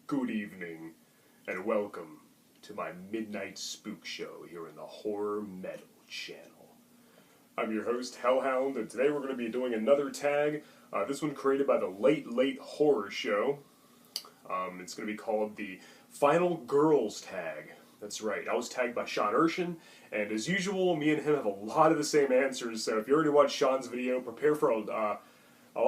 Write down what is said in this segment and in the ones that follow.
Good evening, and welcome to my Midnight Spook Show here in the Horror Metal channel. I'm your host, Hellhound, and today we're going to be doing another tag. This one created by the Late Horror Show. It's going to be called the Final Girls tag. That's right, I was tagged by Sean Erschen, and as usual, me and him have a lot of the same answers, so if you already watched Sean's video, prepare for a lot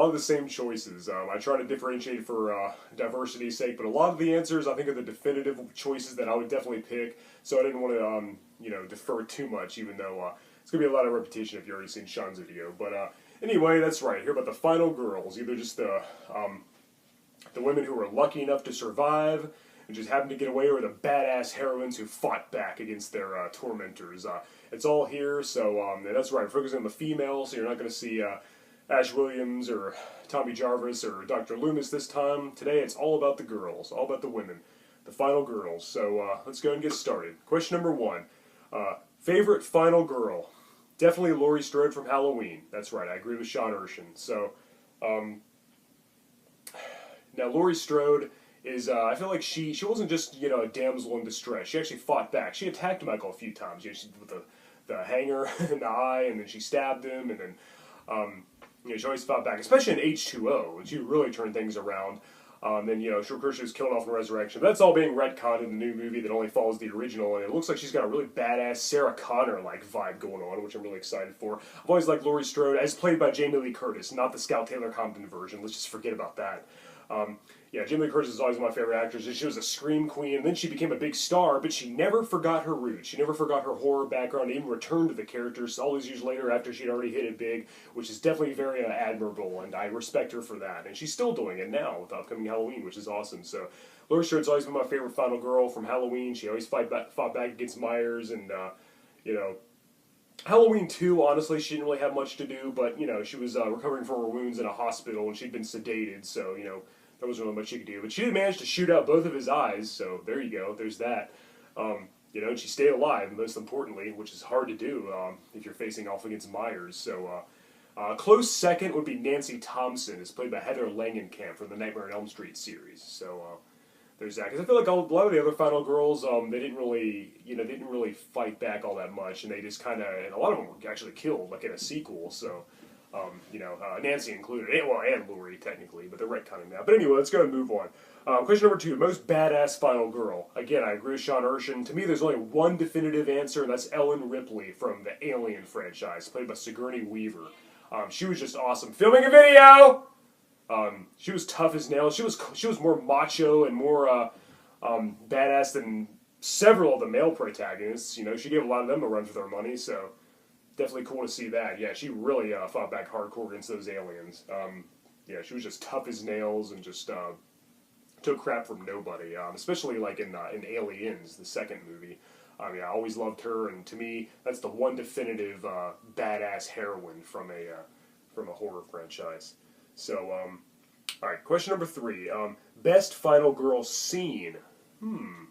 of the same choices. I try to differentiate for diversity's sake, but a lot of the answers I think are the definitive choices that I would definitely pick, so I didn't want to defer too much, even though it's going to be a lot of repetition if you've already seen Sean's video. But anyway, that's right, here about the final girls, either just the women who were lucky enough to survive and just happened to get away, or the badass heroines who fought back against their tormentors. It's all here, so that's right, I'm focusing on the females, so you're not going to see Ash Williams or Tommy Jarvis or Dr. Loomis this time. Today it's all about the girls, all about the women, the final girls. So let's go and get started. Question number one. Favorite final girl? Definitely Laurie Strode from Halloween. That's right, I agree with Sean Erschen. So, now Laurie Strode is, I feel like she wasn't just, a damsel in distress. She actually fought back. She attacked Michael a few times. She with the hanger in the eye, and then she stabbed him, and then, she always fought back, especially in H2O, and she really turned things around. Then, of course, she was killed off in Resurrection. But that's all being retconned in the new movie that only follows the original, and it looks like she's got a really badass Sarah Connor-like vibe going on, which I'm really excited for. I've always liked Laurie Strode, as played by Jamie Lee Curtis, not the Scout Taylor Compton version. Let's just forget about that. Jamie Lee Curtis is always my favorite actress. She was a scream queen, and then she became a big star, but she never forgot her roots. She never forgot her horror background, even returned to the characters all these years later after she'd already hit it big, which is definitely very admirable, and I respect her for that. And she's still doing it now with the upcoming Halloween, which is awesome. So Laurie Strode's always been my favorite final girl from Halloween. She always fought back against Myers, and, Halloween 2, honestly, she didn't really have much to do, but, she was recovering from her wounds in a hospital, and she'd been sedated, so, there wasn't really much she could do. But she did manage to shoot out both of his eyes, so there you go, there's that. And she stayed alive, most importantly, which is hard to do if you're facing off against Myers. So, close second would be Nancy Thompson, who's played by Heather Langenkamp from the Nightmare on Elm Street series. So, there's that. Because I feel like a lot of the other final girls, they didn't really fight back all that much, and they just kind of, and a lot of them were actually killed, like in a sequel, so... Nancy included, and Laurie technically, but they're retconning now. But anyway, let's go and move on. Question number 2, most badass final girl. Again, I agree with Sean Erschen. To me, there's only one definitive answer, and that's Ellen Ripley from the Alien franchise, played by Sigourney Weaver. She was just awesome. Filming a video! She was tough as nails. She was more macho and more badass than several of the male protagonists. She gave a lot of them a run for their money, so... definitely cool to see that. Yeah, she really fought back hardcore against those aliens. She was just tough as nails and just took crap from nobody. Especially like in Aliens, the second movie. I always loved her, and to me, that's the one definitive badass heroine from a horror franchise. So, all right, question number 3. Best final girl scene. I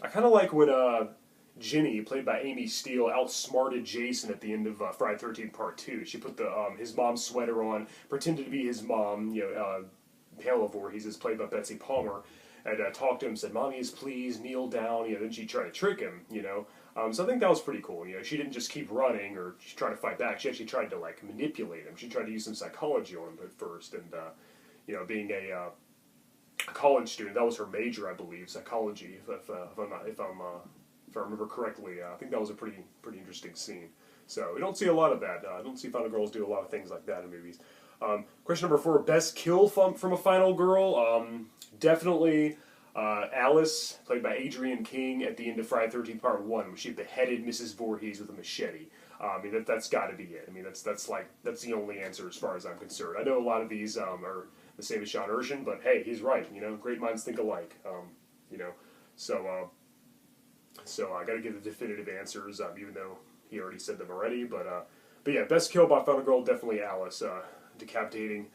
kind of like when Ginny, played by Amy Steele, outsmarted Jason at the end of Friday the 13th Part 2. She put his mom's sweater on, pretended to be his mom, Halo Voorhees is played by Betsy Palmer, and talked to him, said, "Mommy, please kneel down." Then she tried to trick him, So I think that was pretty cool. She didn't just keep running or try to fight back. She actually tried to manipulate him. She tried to use some psychology on him at first, and being a college student, that was her major, I believe, psychology. If I remember correctly, I think that was a pretty interesting scene. So we don't see a lot of that. I don't see final girls do a lot of things like that in movies. Question number 4, best kill from a final girl. Definitely Alice, played by Adrienne King at the end of Friday the 13th Part 1, when she beheaded Mrs. Voorhees with a machete. That's got to be it. That's the only answer as far as I'm concerned. I know a lot of these are the same as Sean Erschen, but hey, he's right. Great minds think alike. So I got to give the definitive answers, even though he already said them already. But yeah, best kill by final girl, definitely Alice, decapitating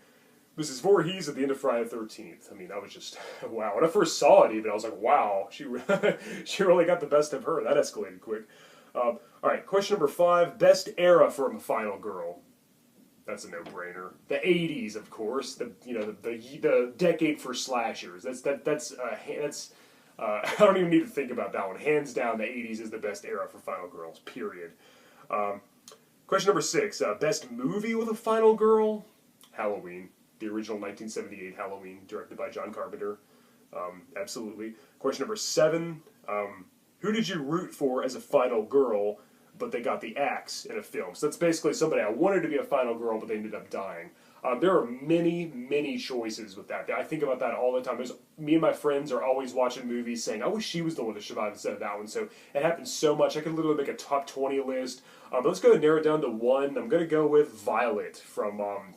Mrs. Voorhees at the end of Friday the 13th. That was just, wow. When I first saw it even, I was like, wow, she really got the best of her. That escalated quick. All right, question number 5, best era from a final girl. That's a no-brainer. The '80s, of course. The decade for slashers. I don't even need to think about that one. Hands down, the '80s is the best era for final girls. Period. Question number 6. Best movie with a final girl? Halloween. The original 1978 Halloween, directed by John Carpenter. Absolutely. Question number 7. Who did you root for as a final girl, but they got the axe in a film? So that's basically somebody I wanted to be a final girl, but they ended up dying. There are many, many choices with that. I think about that all the time. Me and my friends are always watching movies saying, I wish she was the one to survive instead of that one. So it happens so much. I could literally make a top 20 list. But let's go and narrow it down to one. I'm going to go with Violet,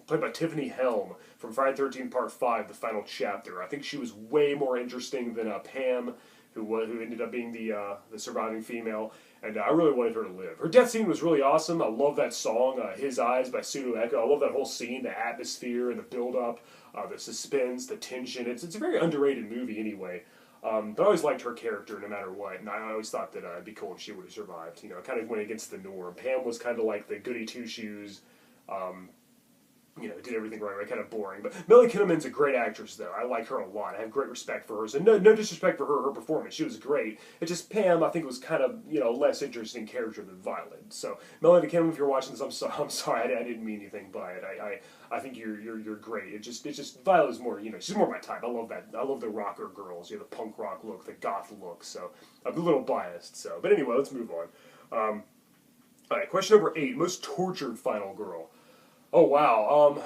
played by Tiffany Helm, from Friday the 13th Part 5, the final chapter. I think she was way more interesting than Pam, who ended up being the surviving female. And I really wanted her to live. Her death scene was really awesome. I love that song, His Eyes by Pseudo Echo. I love that whole scene, the atmosphere and the build-up, the suspense, the tension. It's a very underrated movie anyway. But I always liked her character no matter what. And I always thought that it'd be cool if she would have survived. It kind of went against the norm. Pam was kind of like the goody two-shoes, did everything right, kind of boring. But Millie Kinnaman's a great actress, though. I like her a lot. I have great respect for her. So no disrespect for her performance. She was great. It's just Pam, I think, was kind of, less interesting character than Violet. So, Melanie Kinnaman, if you're watching this, I'm sorry. I didn't mean anything by it. I think you're great. It's just Violet's more, she's more my type. I love that. I love the rocker girls, the punk rock look, the goth look. So, I'm a little biased. So, but anyway, let's move on. All right, question number 8. Most tortured final girl. Oh, wow.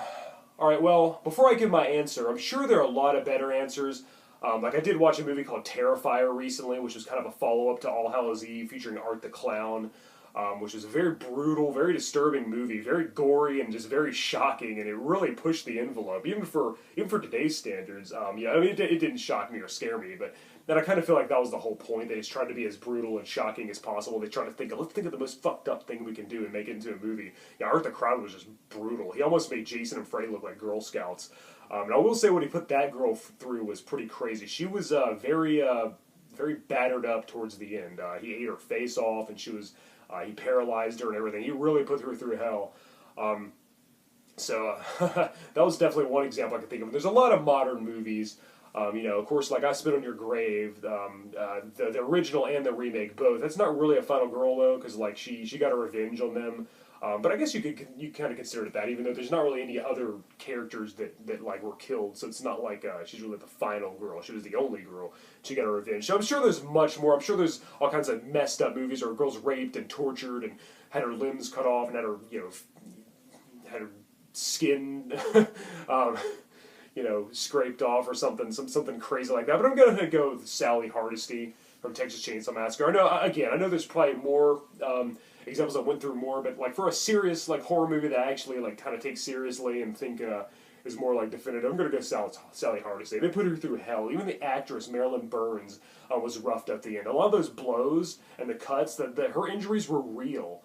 All right, well, before I give my answer, I'm sure there are a lot of better answers. I did watch a movie called Terrifier recently, which was kind of a follow-up to All Hallows Eve, featuring Art the Clown, which is a very brutal, very disturbing movie, very gory and just very shocking, and it really pushed the envelope, even for today's standards. It didn't shock me or scare me, but then I kind of feel like that was the whole point. They just tried to be as brutal and shocking as possible. They tried to let's think of the most fucked up thing we can do and make it into a movie. Art the Clown was just brutal. He almost made Jason and Freddy look like Girl Scouts. And I will say what he put that girl through was pretty crazy. She was very battered up towards the end. He ate her face off, and he paralyzed her and everything. He really put her through hell. That was definitely one example I could think of. There's a lot of modern movies. Of course, like I Spit on Your Grave, the original and the remake both. That's not really a final girl though, because she got her revenge on them. But I guess you kind of consider it that, even though there's not really any other characters that were killed. So it's not like she's really the final girl. She was the only girl. She got her revenge. So I'm sure there's much more. I'm sure there's all kinds of messed up movies where girls raped and tortured and had her limbs cut off and had her skin. Scraped off or something crazy like that. But I'm going to go with Sally Hardesty from Texas Chainsaw Massacre. I know there's probably more examples that went through more, but for a serious horror movie that I actually kind of take seriously and think is more definitive, I'm going to go Sally Hardesty. They put her through hell. Even the actress Marilyn Burns was roughed at the end. A lot of those blows and the cuts, her injuries were real.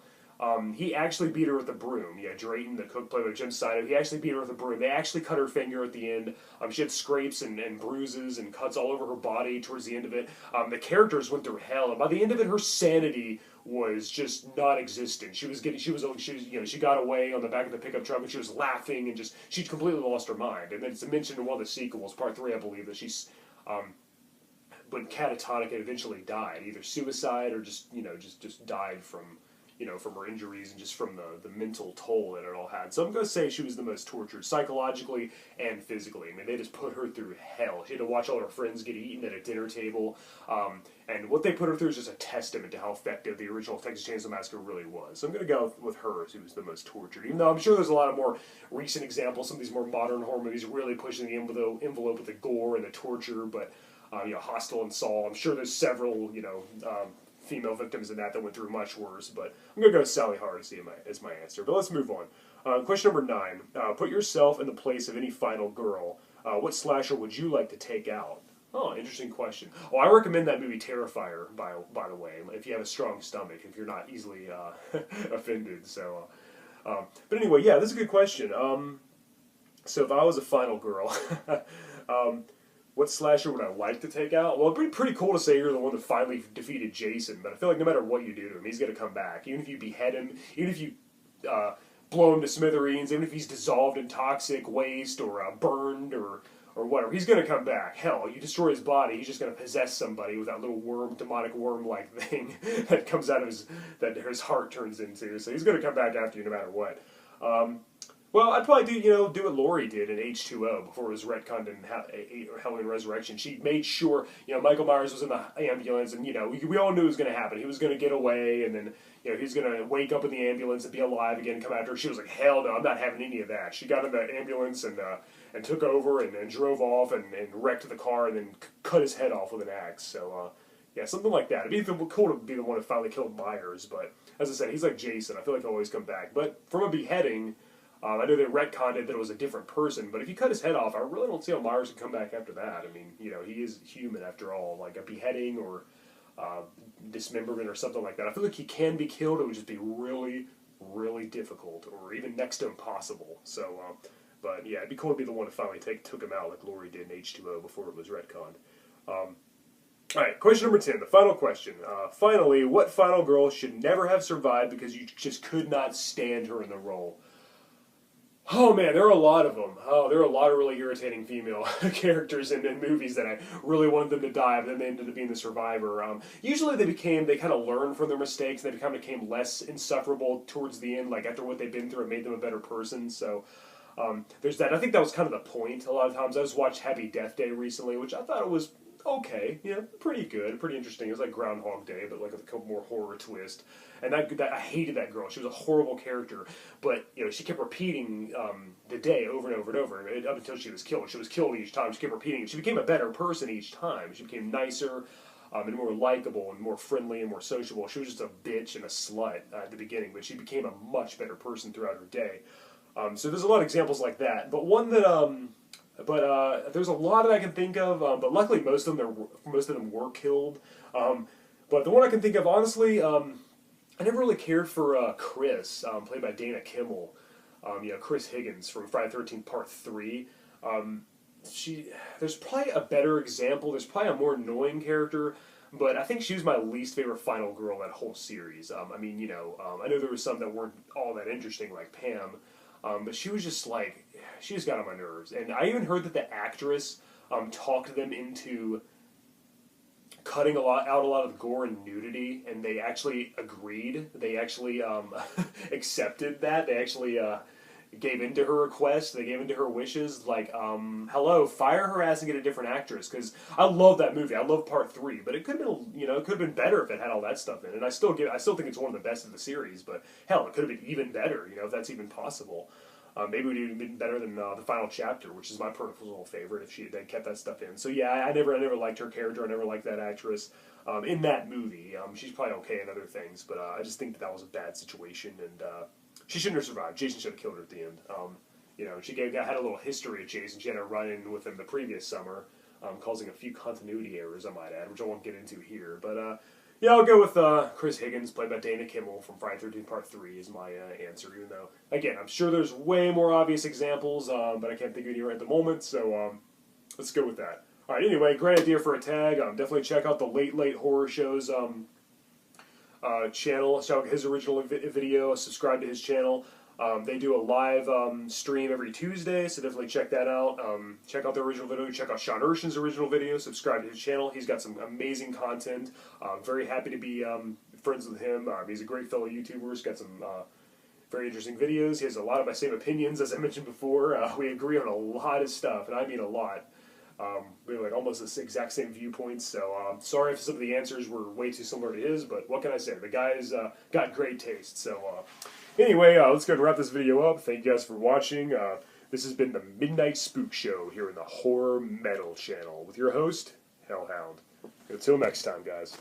He actually beat her with a broom. Yeah, Drayton, the cook played by Jim Sido, he actually beat her with a broom. They actually cut her finger at the end. She had scrapes and bruises and cuts all over her body towards the end of it. The characters went through hell, and by the end of it, her sanity was just non-existent. She got away on the back of the pickup truck, and she was laughing, and she completely lost her mind. And then it's mentioned in one of the sequels, Part 3, I believe, that she's went catatonic and eventually died, either suicide or just died from her injuries and just from the mental toll that it all had. So I'm going to say she was the most tortured, psychologically and physically. They just put her through hell. She had to watch all her friends get eaten at a dinner table. And what they put her through is just a testament to how effective the original Texas Chainsaw Massacre really was. So I'm going to go with her as who was the most tortured. Even though I'm sure there's a lot of more recent examples, some of these more modern horror movies really pushing the envelope with the gore and the torture. But, Hostel and Saw, I'm sure there's several, female victims in that went through much worse, but I'm going to go with Sally Hardesty as my answer. But let's move on. Question number 9. Put yourself in the place of any final girl. What slasher would you like to take out? Oh, interesting question. Oh, I recommend that movie Terrifier, by the way, if you have a strong stomach, if you're not easily offended. So, but anyway, yeah, this is a good question. So if I was a final girl, what slasher would I like to take out? Well, it'd be pretty cool to say you're the one that finally defeated Jason, but I feel like no matter what you do to him, he's going to come back. Even if you behead him, even if you blow him to smithereens, even if he's dissolved in toxic waste or burned or whatever, he's going to come back. Hell, you destroy his body, he's just going to possess somebody with that little worm, demonic worm-like thing that comes out of that his heart turns into. So he's going to come back after you no matter what. Well, I'd probably do what Laurie did in H2O before it was retconned in Hellhound Resurrection. She made sure, Michael Myers was in the ambulance, and, we all knew it was going to happen. He was going to get away, and then, he was going to wake up in the ambulance and be alive again and come after her. She was like, hell no, I'm not having any of that. She got in the ambulance and took over and drove off and wrecked the car and then cut his head off with an axe. So, yeah, something like that. It'd be cool to be the one who finally killed Myers, but as I said, he's like Jason. I feel like he'll always come back. But from a beheading... I know they retconned it that it was a different person, but if you cut his head off, I really don't see how Myers can come back after that. I mean, he is human after all. Like a beheading or dismemberment or something like that. I feel like he can be killed. It would just be really, really difficult or even next to impossible. So, but yeah, it'd be cool to be the one to finally took him out like Laurie did in H2O before it was retconned. Alright, question number 10, the final question. Finally, what final girl should never have survived because you just could not stand her in the role? Oh man, there are a lot of them. Oh, there are a lot of really irritating female characters in movies that I really wanted them to die, but then they ended up being the survivor. Usually they kind of learned from their mistakes, and they became less insufferable towards the end, like after what they've been through, it made them a better person, so... there's that. I think that was kind of the point a lot of times. I just watched Happy Death Day recently, which I thought it was okay, pretty good, pretty interesting. It was like Groundhog Day, but like with a couple more horror twist. And that I hated that girl. She was a horrible character, but she kept repeating the day over and over and over up until she was killed. She was killed each time. She kept repeating it. She became a better person each time. She became nicer and more likable and more friendly and more sociable. She was just a bitch and a slut at the beginning, but she became a much better person throughout her day. So there's a lot of examples like that, but one that there's a lot that I can think of, but luckily most of them were killed. But the one I can think of, honestly, I never really cared for Chris, played by Dana Kimmel. Chris Higgins from Friday the 13th Part 3. There's probably a better example. There's probably a more annoying character, but I think she was my least favorite final girl in that whole series. I know there was some that weren't all that interesting, like Pam. But she was just like, she just got on my nerves. And I even heard that the actress talked them into cutting out a lot of gore and nudity, and they actually agreed. They actually accepted that. They actually gave into her request. They gave into her wishes. Like, hello, fire her ass and get a different actress. Because I love that movie. I love Part 3, but it could have been, it could have been better if it had all that stuff in it. And I still think it's one of the best of the series. But hell, it could have been even better. If that's even possible. Maybe it would have been better than the final chapter, which is my personal favorite. If they kept that stuff in. So yeah, I never liked her character. I never liked that actress in that movie. She's probably okay in other things, but I just think that was a bad situation, and she shouldn't have survived. Jason should have killed her at the end. She had a little history of Jason. She had a run-in with him the previous summer, causing a few continuity errors, I might add, which I won't get into here. But yeah, I'll go with Chris Higgins, played by Dana Kimmel from Friday the 13th Part 3 is my answer, even though, again, I'm sure there's way more obvious examples, but I can't think of any right at the moment, so let's go with that. Alright, anyway, great idea for a tag. Definitely check out the Late Late Horror Show's channel. Check out his original video, subscribe to his channel. They do a live stream every Tuesday, so definitely check that out. Check out the original video. Check out Sean Ershen's original video. Subscribe to his channel. He's got some amazing content. Very happy to be friends with him. He's a great fellow YouTuber. He's got some very interesting videos. He has a lot of my same opinions, as I mentioned before. We agree on a lot of stuff, and I mean a lot. We have like almost the exact same viewpoints, so sorry if some of the answers were way too similar to his, but what can I say? The guy's got great taste, so... Anyway, let's go and wrap this video up. Thank you guys for watching. This has been the Midnight Spook Show here in the Horror Metal channel with your host, Hellhound. Until next time, guys.